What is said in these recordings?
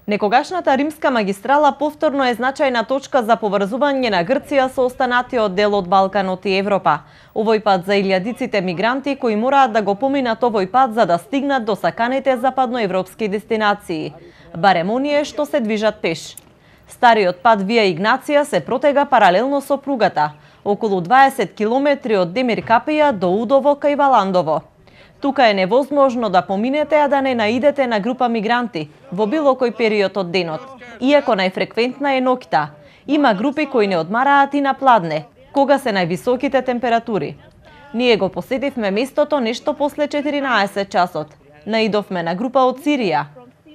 Некогашната римска магистрала повторно е значајна точка за поврзување на Грција со останатиот дел од Балканот и Европа. Овој пат за илјадиците мигранти кои мораат да го поминат овој пат за да стигнат до саканите западноевропски дестинации. Барем оние што се движат пеш. Стариот пат Вија Игнација се протега паралелно со пругата, околу 20 километри од Демир Капија до Удово кај Валандово. Тука е невозможно да поминете, а да не наидете на група мигранти во било кој период од денот, иако најфреквентна е ноќта. Има групи кои не одмараат и на пладне, кога се највисоките температури. Ние го посетивме местото нешто после 14 часот. Наидовме на група од Сирија.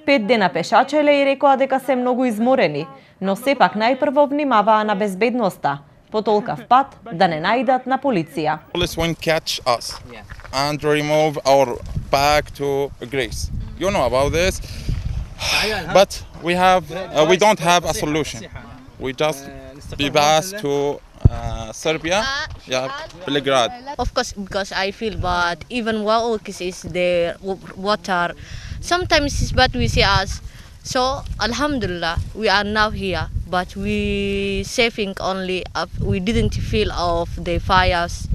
5 дена пешачеле и рекоа дека се многу изморени, но сепак најпрво внимаваа на безбедноста, по толкав пат да не наидат на полиција. And remove our back to Greece. You know about this, but we don't have a solution. We just be passed to Serbia, Belgrade. Of course, because I feel bad. Even while is there water, sometimes it's bad we see us. So Alhamdulillah, we are now here, but we saving only. We didn't feel of the fires.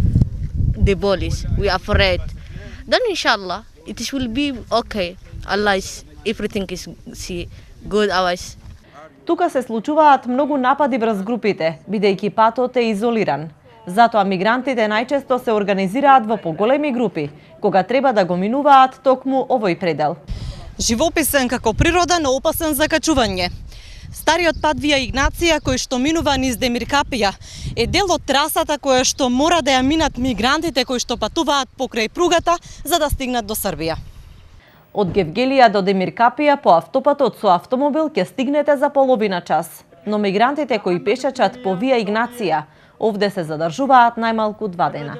The police, we are afraid. Then inshallah, it will be okay. Allah is, everything is good always. Тука се случуваат многу напади врз групите, бидејќи патот е изолиран. Затоа мигрантите најчесто се организираат во поголеми групи, кога треба да го минуваат токму овој предел. Живописен како природа, но опасен за качување. Стариот пат Вија Игнација, кој што минува низ Демир Капија, е дел од трасата која што мора да ја минат мигрантите кои што патуваат покрај пругата за да стигнат до Србија. Од Гевгелија до Демир Капија по автопатот со автомобил ќе стигнете за половина час, но мигрантите кои пешачат по Вија Игнација овде се задржуваат најмалку 2 дена.